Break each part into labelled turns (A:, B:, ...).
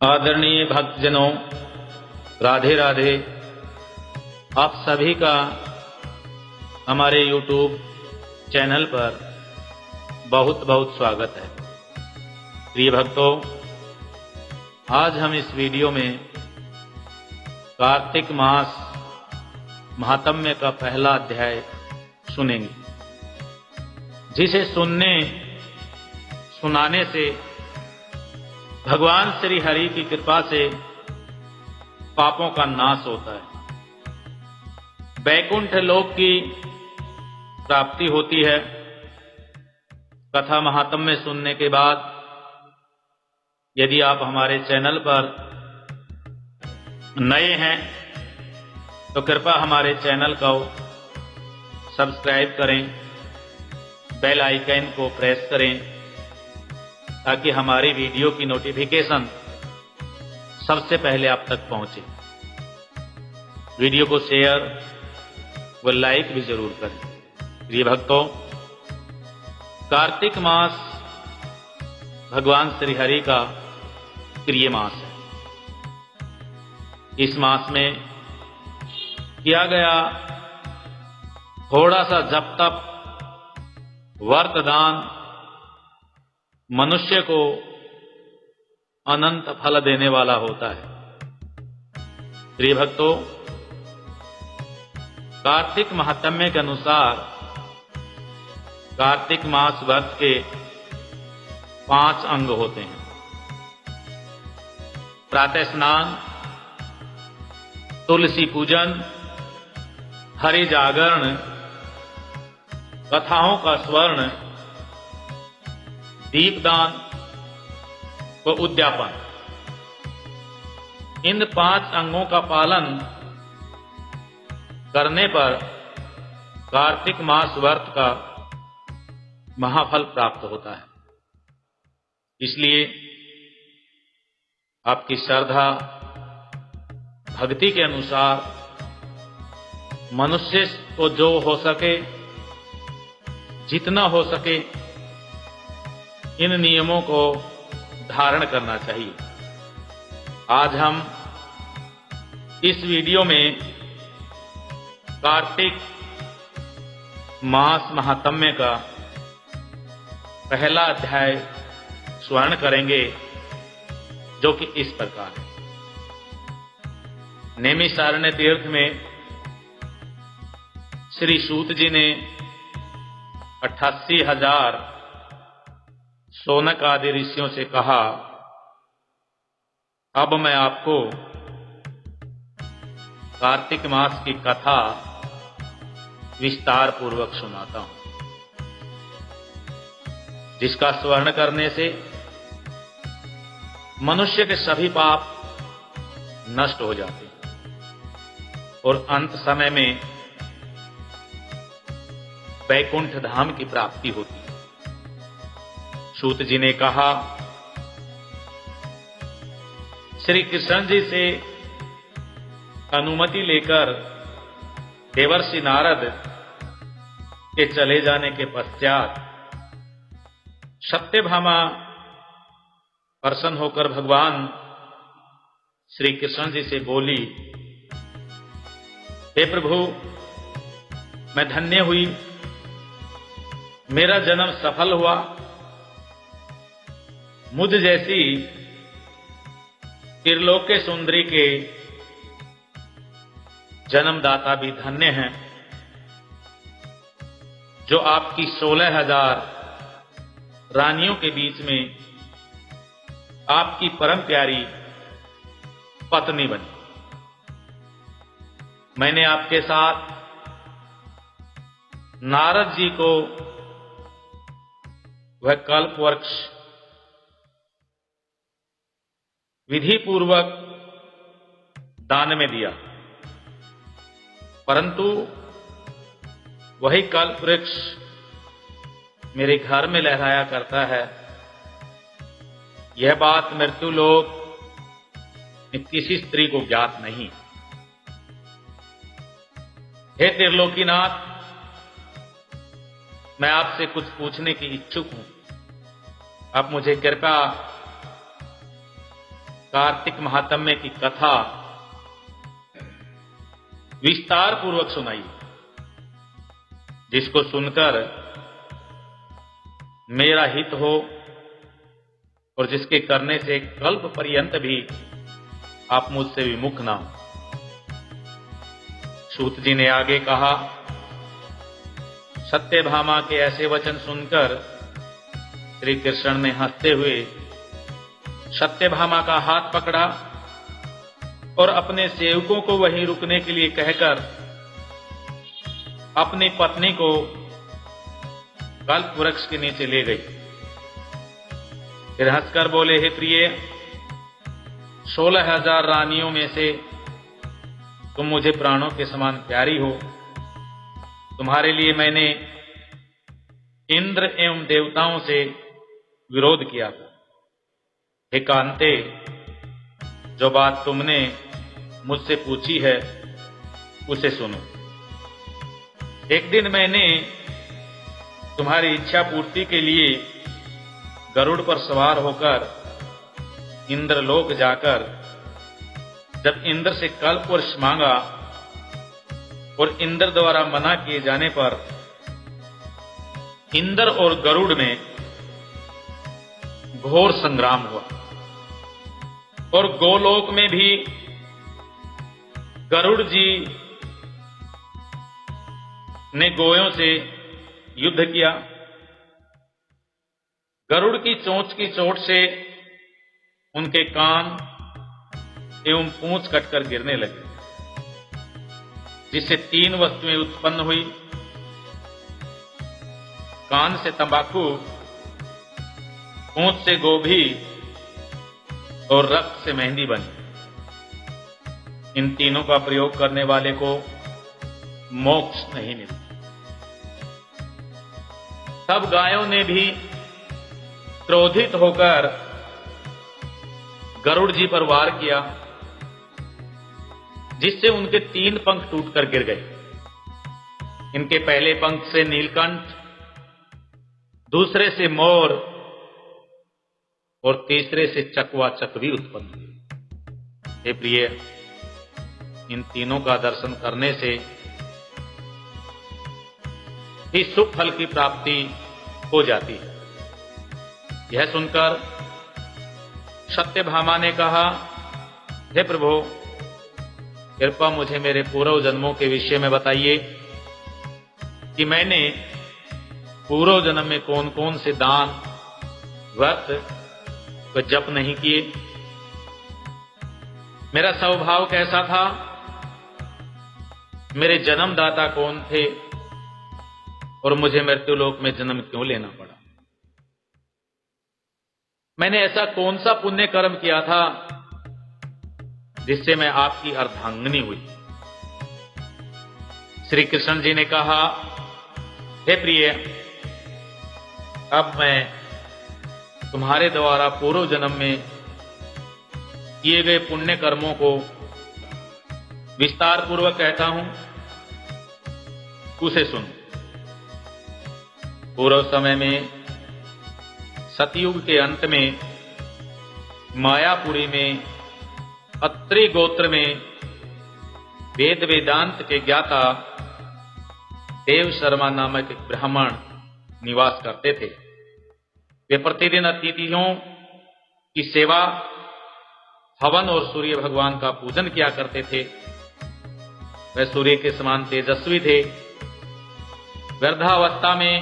A: आदरणीय भक्तजनों, राधे राधे। आप सभी का हमारे YouTube चैनल पर बहुत बहुत स्वागत है। प्रिय भक्तों, आज हम इस वीडियो में कार्तिक मास महात्म्य का पहला अध्याय सुनेंगे, जिसे सुनाने से भगवान श्री हरि की कृपा से पापों का नाश होता है, वैकुंठ लोक की प्राप्ति होती है। कथा महात्म्य सुनने के बाद यदि आप हमारे चैनल पर नए हैं तो कृपया हमारे चैनल को सब्सक्राइब करें, बेल आइकन को प्रेस करें ताकि हमारी वीडियो की नोटिफिकेशन सबसे पहले आप तक पहुंचे। वीडियो को शेयर व लाइक भी जरूर करें। प्रिय भक्तों, कार्तिक मास भगवान श्री हरि का प्रिय मास है। इस मास में किया गया थोड़ा सा जप तप व्रत दान मनुष्य को अनंत फल देने वाला होता है। प्रिय भक्तों, कार्तिक महात्म्य के अनुसार कार्तिक मास व्रत के 5 अंग होते हैं। प्रातः स्नान, तुलसी पूजन, हरि जागरण, कथाओं का स्वर्ण, दीपदान व उद्यापन। इन 5 अंगों का पालन करने पर कार्तिक मास व्रत का महाफल प्राप्त होता है। इसलिए आपकी श्रद्धा भक्ति के अनुसार मनुष्य को जो हो सके, जितना हो सके, इन नियमों को धारण करना चाहिए। आज हम इस वीडियो में कार्तिक मास महात्म्य का पहला अध्याय श्रवण करेंगे, जो कि इस प्रकार है। नैमिषारण्य तीर्थ में श्री सूत जी ने 88,000 शौनक आदि ऋषियों से कहा, अब मैं आपको कार्तिक मास की कथा विस्तार पूर्वक सुनाता हूं, जिसका स्मरण करने से मनुष्य के सभी पाप नष्ट हो जाते हैं और अंत समय में वैकुंठ धाम की प्राप्ति होती है। सूत जी ने कहा, श्री कृष्ण जी से अनुमति लेकर देवर्षि नारद के चले जाने के पश्चात सत्यभामा प्रसन्न होकर भगवान श्री कृष्ण जी से बोली, हे प्रभु, मैं धन्य हुई, मेरा जन्म सफल हुआ। मुझ जैसी त्रिलोक्य सुंदरी के जन्मदाता भी धन्य हैं, जो आपकी 16,000 रानियों के बीच में आपकी परम प्यारी पत्नी बनी। मैंने आपके साथ नारद जी को वह कल्प वृक्ष विधि पूर्वक दान में दिया, परंतु वही कल्प वृक्ष मेरे घर में लहराया करता है। यह बात मृत्युलोक में किसी स्त्री को ज्ञात नहीं। हे त्रिलोकीनाथ, मैं आपसे कुछ पूछने की इच्छुक हूं। आप मुझे कृपया कार्तिक महात्म्य की कथा विस्तार पूर्वक सुनाई, जिसको सुनकर मेरा हित हो और जिसके करने से कल्प पर्यंत भी आप मुझसे विमुख ना हो। सूत जी ने आगे कहा, सत्यभामा के ऐसे वचन सुनकर श्री कृष्ण ने हंसते हुए सत्यभामा का हाथ पकड़ा और अपने सेवकों को वहीं रुकने के लिए कहकर अपनी पत्नी को कल्प वृक्ष के नीचे ले गई। फिर हंसकर बोले, हे प्रिय, 16,000 रानियों में से तुम मुझे प्राणों के समान प्यारी हो। तुम्हारे लिए मैंने इंद्र एवं देवताओं से विरोध किया था। हे कांते, जो बात तुमने मुझसे पूछी है उसे सुनो। एक दिन मैंने तुम्हारी इच्छा पूर्ति के लिए गरुड़ पर सवार होकर इंद्रलोक जाकर जब इंद्र से कल्प वर्ष मांगा और इंद्र द्वारा मना किए जाने पर इंद्र और गरुड़ में घोर संग्राम हुआ और गोलोक में भी गरुड़ जी ने गोयों से युद्ध किया। गरुड़ की चोंच की चोट से उनके कान एवं पूंछ कटकर गिरने लगे, जिससे 3 वस्तुएं उत्पन्न हुई। कान से तंबाकू, पूंछ से गोभी और रक्त से मेहंदी बनी। इन तीनों का प्रयोग करने वाले को मोक्ष नहीं मिलता। तब गायों ने भी क्रोधित होकर गरुड़ जी पर वार किया, जिससे उनके 3 पंख टूटकर गिर गए। इनके पहले पंख से नीलकंठ, दूसरे से मोर और तीसरे से चकवा चकवी उत्पन्न हुई। हे प्रिय, इन तीनों का दर्शन करने से ही शुभ फल की प्राप्ति हो जाती है। यह सुनकर सत्यभामा ने कहा, हे प्रभु, कृपा मुझे मेरे पूर्व जन्मों के विषय में बताइए कि मैंने पूर्व जन्म में कौन कौन से दान, व्रत व जप नहीं किए। मेरा स्वभाव कैसा था, मेरे जन्मदाता कौन थे और मुझे मृत्युलोक में जन्म क्यों लेना पड़ा। मैंने ऐसा कौन सा पुण्य कर्म किया था जिससे मैं आपकी अर्धांगिनी हुई। श्री कृष्ण जी ने कहा, हे प्रिय, अब मैं तुम्हारे द्वारा पूर्व जन्म में किए गए पुण्य कर्मों को विस्तार पूर्वक कहता हूं, उसे सुन। पूर्व समय में सतयुग के अंत में मायापुरी में अत्रि गोत्र में वेद वेदांत के ज्ञाता देव शर्मा नामक एक ब्राह्मण निवास करते थे। वे प्रतिदिन अतिथियों की सेवा, हवन और सूर्य भगवान का पूजन किया करते थे। वे सूर्य के समान तेजस्वी थे। वृद्धावस्था में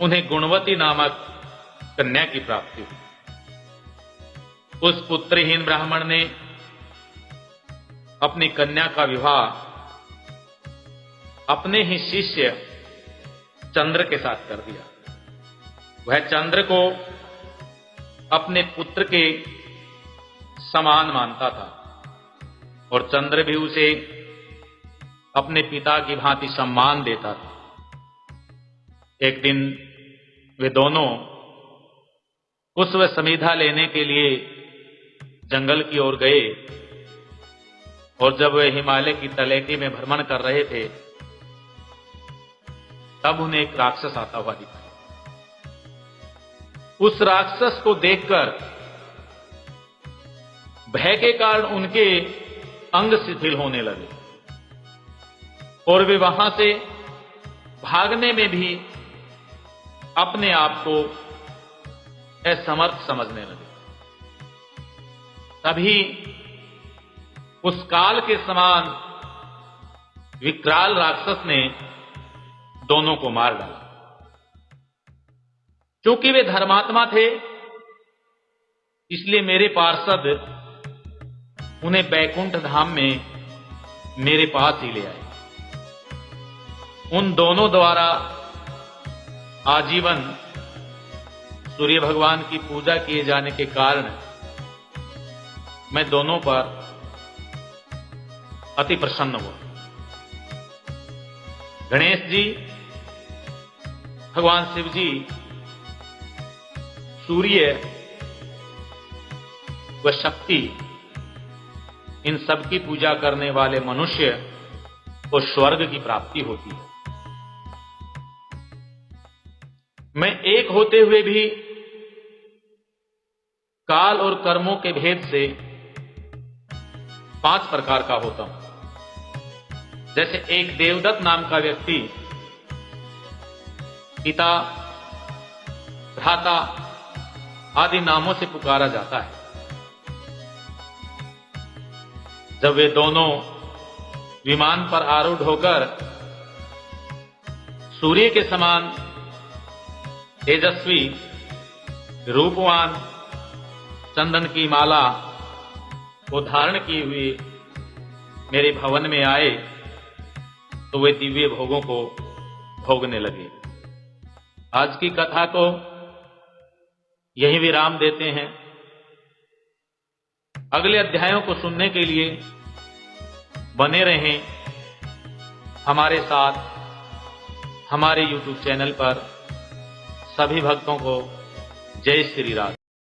A: उन्हें गुणवती नामक कन्या की प्राप्ति हुई। उस पुत्रहीन ब्राह्मण ने अपनी कन्या का विवाह अपने ही शिष्य चंद्र के साथ कर दिया। वह चंद्र को अपने पुत्र के समान मानता था और चंद्र भी उसे अपने पिता की भांति सम्मान देता था। एक दिन वे दोनों पुष्प समीधा लेने के लिए जंगल की ओर गए और जब वे हिमालय की तलहटी में भ्रमण कर रहे थे, तब उन्हें एक राक्षस आता हुआ दिखा। उस राक्षस को देखकर भय के कारण उनके अंग शिथिल होने लगे और वे वहां से भागने में भी अपने आप को असमर्थ समझने लगे। तभी उस काल के समान विकराल राक्षस ने दोनों को मार डाला। क्योंकि वे धर्मात्मा थे, इसलिए मेरे पार्षद उन्हें बैकुंठ धाम में मेरे पास ही ले आए। उन दोनों द्वारा आजीवन सूर्य भगवान की पूजा किए जाने के कारण मैं दोनों पर अति प्रसन्न हुआ। गणेश जी, भगवान शिव जी, सूर्य व शक्ति, इन सब की पूजा करने वाले मनुष्य को स्वर्ग की प्राप्ति होती है। मैं एक होते हुए भी काल और कर्मों के भेद से 5 प्रकार का होता हूं। जैसे एक देवदत्त नाम का व्यक्ति पिता, भ्राता आदि नामों से पुकारा जाता है। जब वे दोनों विमान पर आरूढ़ होकर सूर्य के समान तेजस्वी, रूपवान, चंदन की माला को धारण किए हुए मेरे भवन में आए, तो वे दिव्य भोगों को भोगने लगे। आज की कथा को यही विराम देते हैं। अगले अध्यायों को सुनने के लिए बने रहें हमारे साथ। हमारे YouTube चैनल पर सभी भक्तों को जय श्री राम।